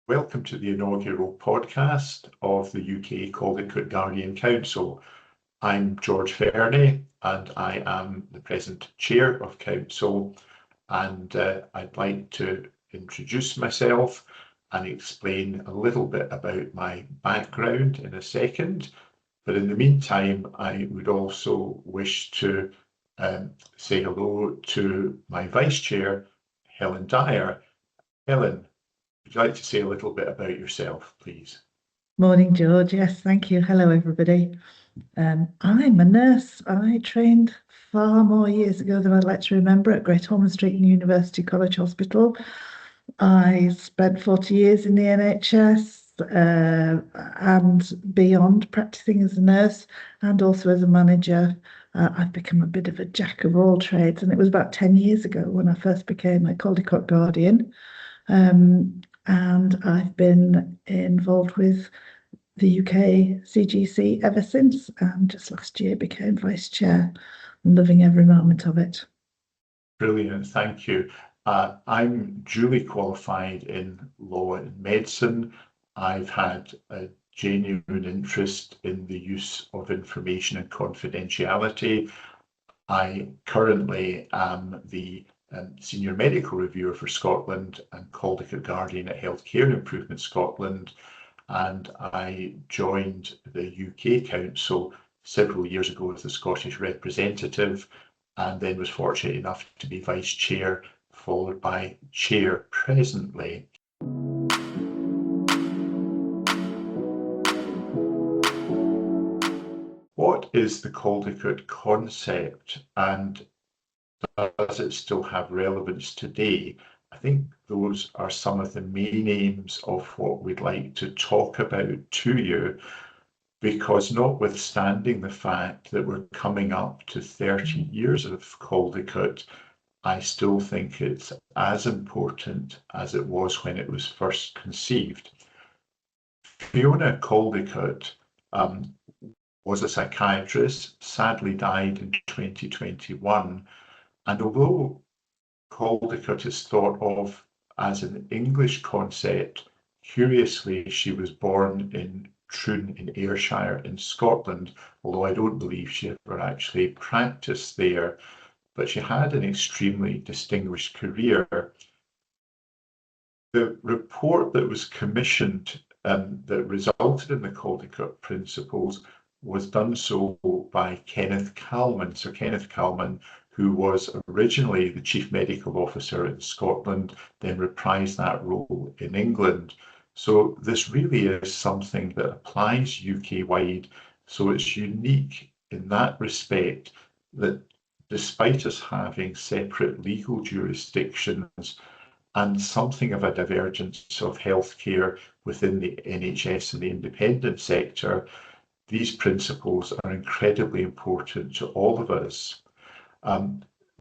Welcome to the inaugural podcast of the UK Caldicott Guardian Council. I'm George Fernie and I am the present Chair of Council, and I'd like to introduce myself and explain a little bit about my background in a second. But in the meantime, I would also wish to say hello to my Vice-Chair, Helen Dyer. Helen, would you like to say a little bit about yourself, please? Morning, George. Yes, thank you. Hello, everybody. I'm a nurse. I trained far more years ago than I'd like to remember at Great Ormond Street University College Hospital. I spent 40 years in the NHS and beyond, practicing as a nurse and also as a manager. I've become a bit of a jack of all trades, and it was about 10 years ago when I first became a Caldicott Guardian. And I've been involved with the UKCGC ever since, and just last year became Vice-Chair. I'm loving every moment of it. Brilliant, thank you. I'm duly qualified in law and medicine. I've had a genuine interest in the use of information and confidentiality. I currently am the Senior Medical Reviewer for Scotland and Caldicott Guardian at Healthcare Improvement Scotland, and I joined the UK Council several years ago as the Scottish representative, and then was fortunate enough to be Vice-Chair, followed by Chair presently. What is the Caldicott concept, and does it still have relevance today? I think those are some of the main aims of what we'd like to talk about to you, because notwithstanding the fact that we're coming up to 30 years of Caldicott, I still think it's as important as it was when it was first conceived. Fiona Caldicott was a psychiatrist, sadly died in 2021. And although Caldicott is thought of as an English concept, curiously, she was born in Troon in Ayrshire in Scotland, although I don't believe she ever actually practiced there, but she had an extremely distinguished career. The report that was commissioned that resulted in the Caldicott Principles was done so by Kenneth Calman. Sir Kenneth Calman, who was originally the Chief Medical Officer in Scotland, then reprised that role in England. So this really is something that applies UK-wide. So it's unique in that respect that despite us having separate legal jurisdictions and something of a divergence of healthcare within the NHS and the independent sector, these principles are incredibly important to all of us.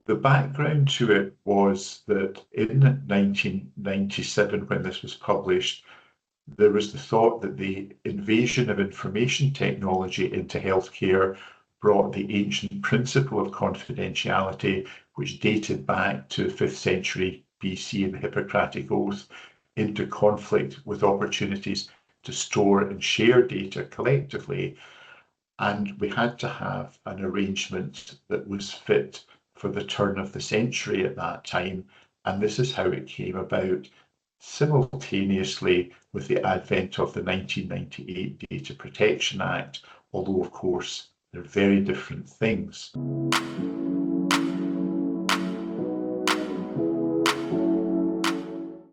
The background to it was that in 1997, when this was published, there was the thought that the invasion of information technology into healthcare brought the ancient principle of confidentiality, which dated back to the 5th century BC and the Hippocratic Oath, into conflict with opportunities to store and share data collectively. And we had to have an arrangement that was fit for the turn of the century at that time. And this is how it came about, simultaneously with the advent of the 1998 Data Protection Act, although of course they're very different things.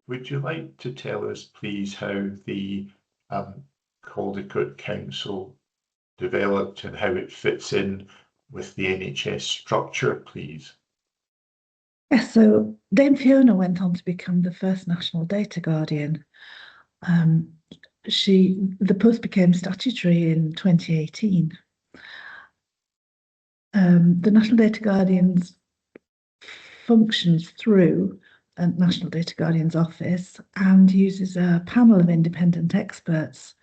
Would you like to tell us, please, how the Caldicott Council developed and how it fits in with the NHS structure, please? Yes, so Dame Fiona went on to become the first National Data Guardian. The post became statutory in 2018. The National Data Guardian's functions through a National Data Guardian's office and uses a panel of independent experts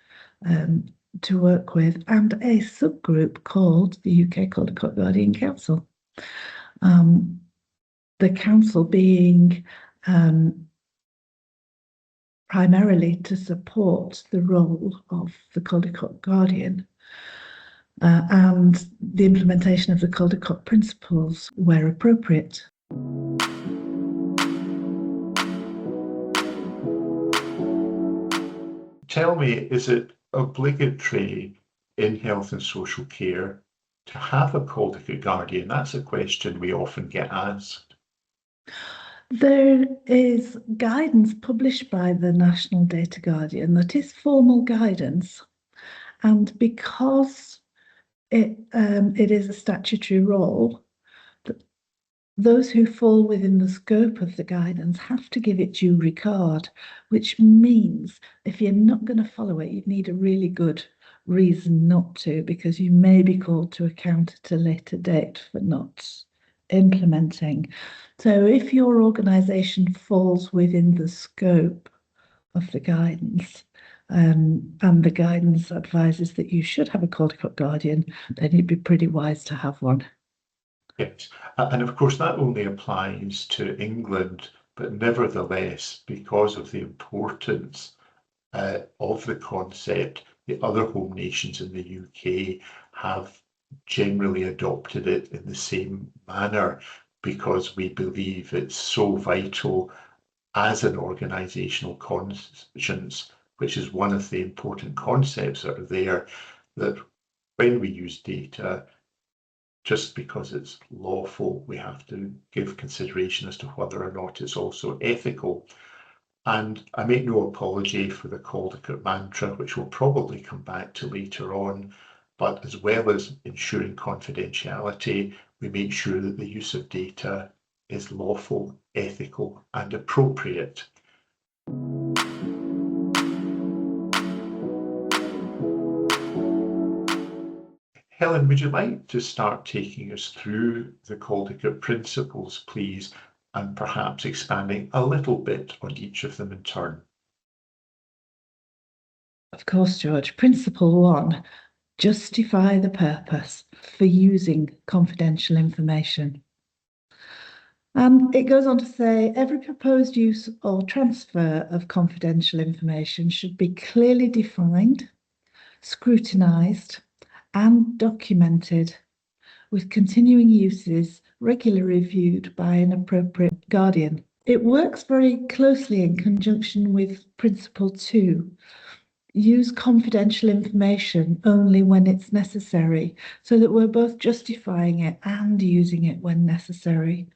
to work with, and a subgroup called the UK Caldicott Guardian Council. The council being primarily to support the role of the Caldicott Guardian and the implementation of the Caldicott Principles where appropriate. Tell me, is it obligatory in health and social care to have a Caldicott Guardian? That's a question we often get asked. There is guidance published by the National Data Guardian that is formal guidance, and because it is a statutory role, those who fall within the scope of the guidance have to give it due regard, which means if you're not going to follow it, you need a really good reason not to, because you may be called to account at a later date for not implementing. So if your organisation falls within the scope of the guidance, and the guidance advises that you should have a Caldicott Guardian, then you'd be pretty wise to have one. Yes, and of course that only applies to England, but nevertheless, because of the importance of the concept, the other home nations in the UK have generally adopted it in the same manner, because we believe it's so vital as an organisational conscience, which is one of the important concepts that are there, that when we use data, just because it's lawful, we have to give consideration as to whether or not it's also ethical. And I make no apology for the Caldicott mantra, which we'll probably come back to later on, but as well as ensuring confidentiality, we make sure that the use of data is lawful, ethical, and appropriate. Helen, would you like to start taking us through the Caldicott Principles, please, and perhaps expanding a little bit on each of them in turn? Of course, George. Principle 1, justify the purpose for using confidential information. And it goes on to say, every proposed use or transfer of confidential information should be clearly defined, scrutinised, and documented, with continuing uses regularly reviewed by an appropriate guardian. It works very closely in conjunction with Principle 2, use confidential information only when it's necessary, so that we're both justifying it and using it when necessary.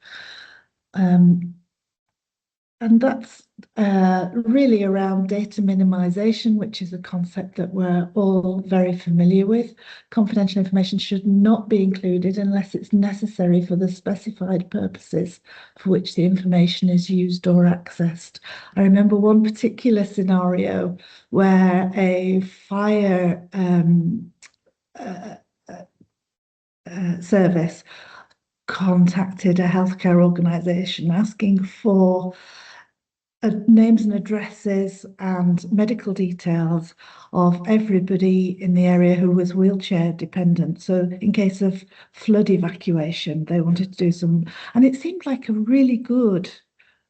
And that's really around data minimization, which is a concept that we're all very familiar with. Confidential information should not be included unless it's necessary for the specified purposes for which the information is used or accessed. I remember one particular scenario where a fire service contacted a healthcare organisation asking for names and addresses and medical details of everybody in the area who was wheelchair dependent. So in case of flood evacuation, they wanted to do some, and it seemed like a really good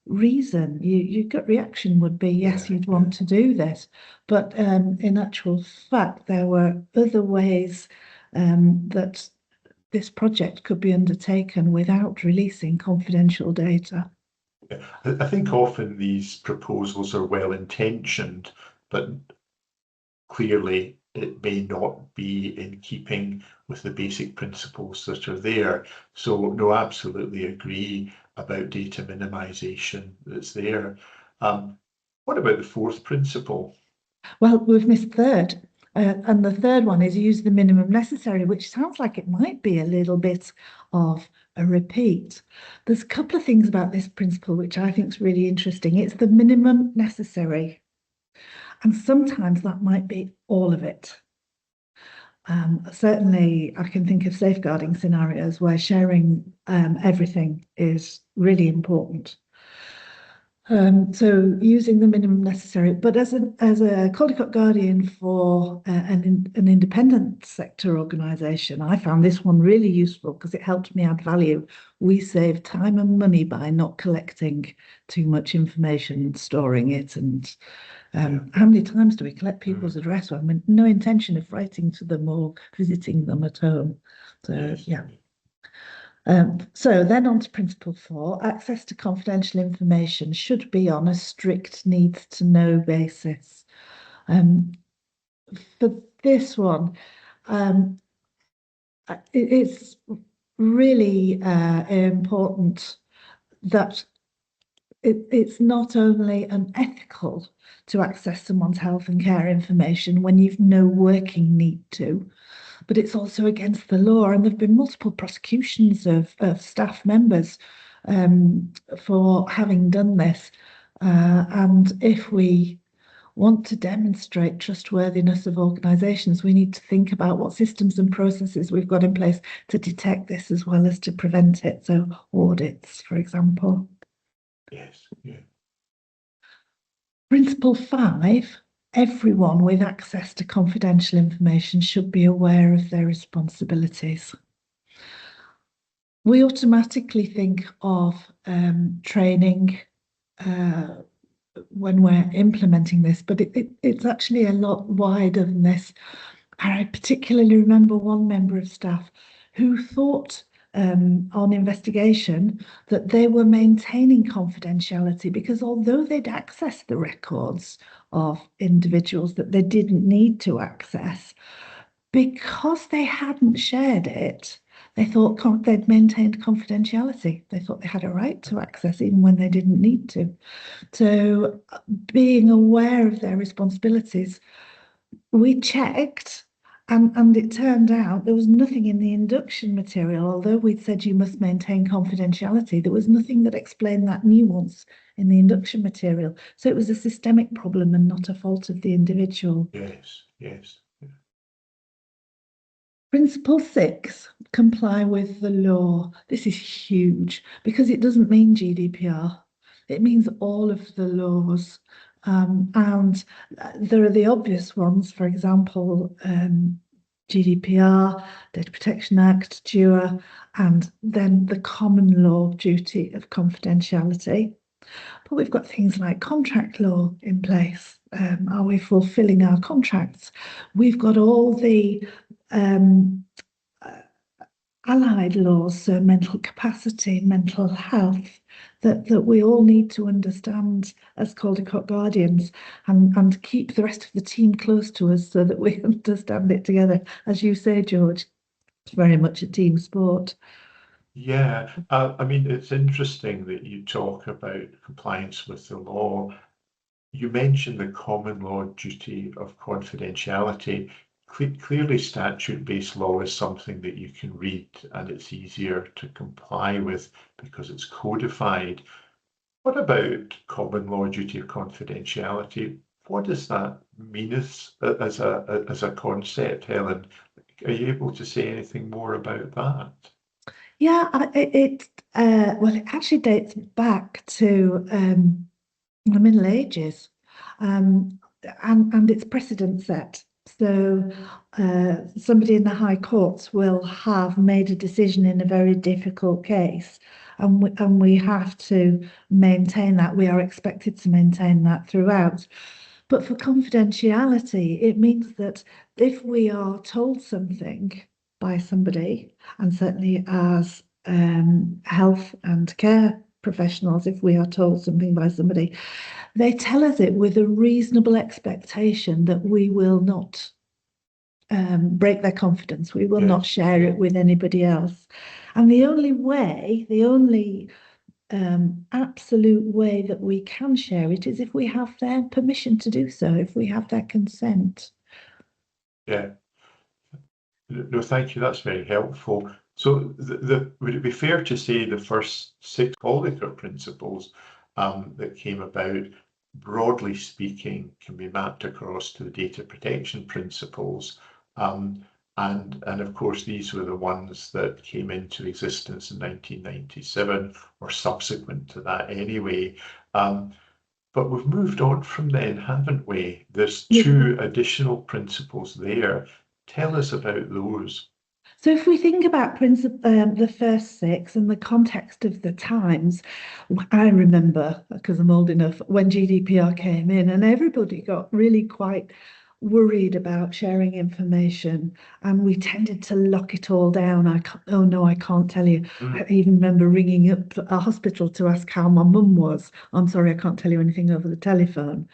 reason. Your gut reaction would be, yes, you'd want to do this. But in actual fact, there were other ways that this project could be undertaken without releasing confidential data. I think often these proposals are well intentioned, but clearly it may not be in keeping with the basic principles that are there. So no, absolutely agree about data minimization that's there. What about the fourth principle? Well, we've missed third. And the third one is use the minimum necessary, which sounds like it might be a little bit of a repeat. There's a couple of things about this principle which I think is really interesting. It's the minimum necessary, and sometimes that might be all of it. Certainly, I can think of safeguarding scenarios where sharing everything is really important. So using the minimum necessary, but as a Caldicott Guardian for an independent sector organisation, I found this one really useful because it helped me add value. We save time and money by not collecting too much information and storing it. And how many times do we collect people's address? I mean, no intention of writing to them or visiting them at home. So Yes. yeah. So then on to Principle 4, access to confidential information should be on a strict needs to know basis. For this one, it's really important that it's not only unethical to access someone's health and care information when you've no working need to, but it's also against the law. And there have been multiple prosecutions of staff members for having done this. And if we want to demonstrate trustworthiness of organisations, we need to think about what systems and processes we've got in place to detect this as well as to prevent it. So audits, for example. Yes, yeah. Principle 5, everyone with access to confidential information should be aware of their responsibilities. We automatically think of training when we're implementing this, but it's actually a lot wider than this. I particularly remember one member of staff who thought on investigation that they were maintaining confidentiality because although they'd accessed the records of individuals that they didn't need to access, because they hadn't shared it, they thought they'd maintained confidentiality. They thought they had a right to access even when they didn't need to. So being aware of their responsibilities, we checked and it turned out there was nothing in the induction material, although we'd said you must maintain confidentiality, there was nothing that explained that nuance in the induction material. So it was a systemic problem and not a fault of the individual. Yes, yes. Principle 6, comply with the law. This is huge because it doesn't mean GDPR. It means all of the laws. And there are the obvious ones, for example, GDPR, Data Protection Act, DUA, and then the common law duty of confidentiality. But we've got things like contract law in place. Are we fulfilling our contracts? We've got all the allied laws, so mental capacity, mental health, that we all need to understand as Caldicott Guardians and keep the rest of the team close to us so that we understand it together. As you say, George, it's very much a team sport. Yeah, I mean, it's interesting that you talk about compliance with the law. You mentioned the common law duty of confidentiality. Clearly, statute-based law is something that you can read and it's easier to comply with because it's codified. What about common law duty of confidentiality? What does that mean as a concept, Helen? Are you able to say anything more about that? Yeah, well, it actually dates back to the Middle Ages, and it's precedent set. So somebody in the High Courts will have made a decision in a very difficult case, and we have to maintain that. We are expected to maintain that throughout. But for confidentiality, it means that if we are told something by somebody, and certainly as health and care professionals, if we are told something by somebody, they tell us it with a reasonable expectation that we will not break their confidence. We will not share it with anybody else. And the only absolute way that we can share it is if we have their permission to do so, if we have their consent. Yeah. No, thank you. That's very helpful. So, would it be fair to say the first 6 Caldicott principles that came about, broadly speaking, can be mapped across to the data protection principles? And of course, these were the ones that came into existence in 1997 or subsequent to that anyway. But we've moved on from then, haven't we? There's two additional principles there. Tell us about those. So if we think about the first six in the context of the times, I remember, because I'm old enough, when GDPR came in and everybody got really quite worried about sharing information, and we tended to lock it all down. Oh no, I can't tell you. I even remember ringing up a hospital to ask how my mum was. I'm sorry, I can't tell you anything over the telephone.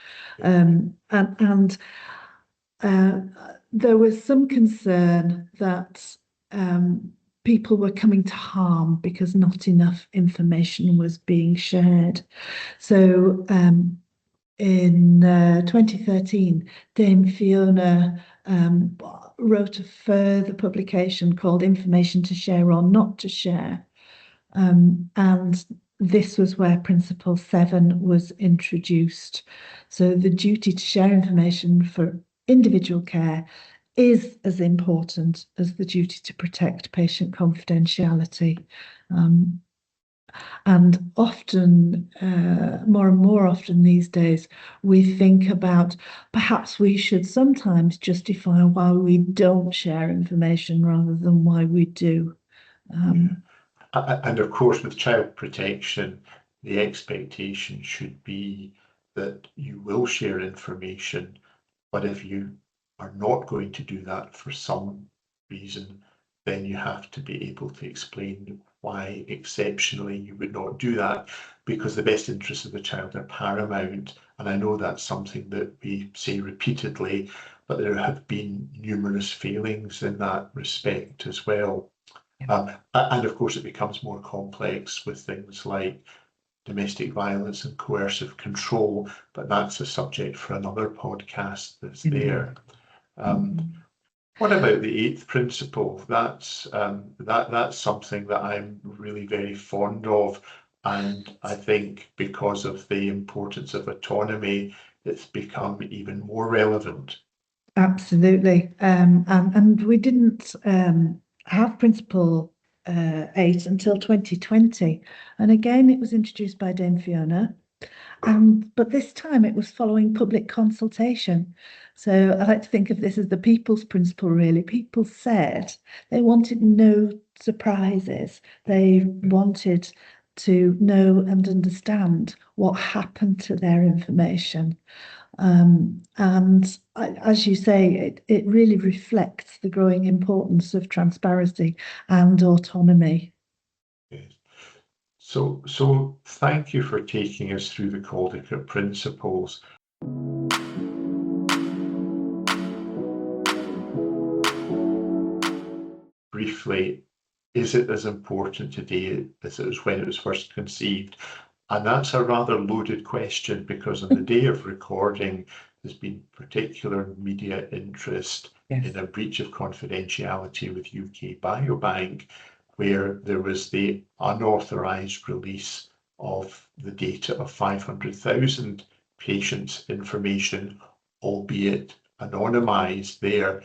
There was some concern that people were coming to harm because not enough information was being shared. So in 2013, Dame Fiona wrote a further publication called Information to Share or Not to Share. And this was where Principle 7 was introduced. So the duty to share information for individual care is as important as the duty to protect patient confidentiality. And often, more and more often these days, we think about perhaps we should sometimes justify why we don't share information rather than why we do. And of course, with child protection, the expectation should be that you will share information, but if you are not going to do that for some reason, then you have to be able to explain why exceptionally you would not do that, because the best interests of the child are paramount. And I know that's something that we say repeatedly, but there have been numerous failings in that respect as well. And of course, it becomes more complex with things like domestic violence and coercive control, but that's a subject for another podcast that's there. What about the eighth principle? That's something that I'm really very fond of, and I think because of the importance of autonomy, it's become even more relevant. Absolutely, and we didn't have Principle 8 until 2020, and again it was introduced by Dame Fiona. But this time it was following public consultation. So I like to think of this as the people's principle, really. People said they wanted no surprises. They wanted to know and understand what happened to their information. As you say, it really reflects the growing importance of transparency and autonomy. Yes. So thank you for taking us through the Caldicott Principles. Briefly, is it as important today as it was when it was first conceived? And that's a rather loaded question, because on the day of recording, there's been particular media interest in a breach of confidentiality with UK Biobank, where there was the unauthorised release of the data of 500,000 patients' information, albeit anonymised there.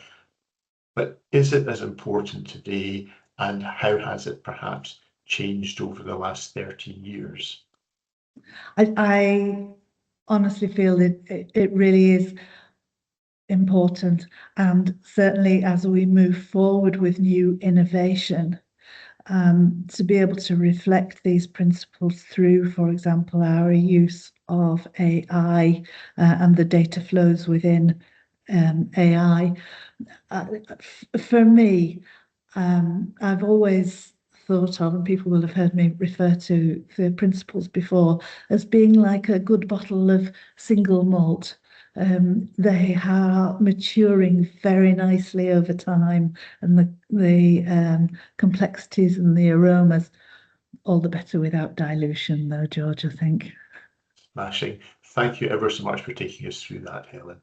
But is it as important today, and how has it perhaps changed over the last 13 years? I honestly feel that it really is important, and certainly as we move forward with new innovation, to be able to reflect these principles through, for example, our use of AI and the data flows within AI. For me, I've always thought of, and people will have heard me refer to the principles before, as being like a good bottle of single malt. They are maturing very nicely over time, and the complexities and the aromas, all the better without dilution, though, George, I think. Smashing. Thank you ever so much for taking us through that, Helen.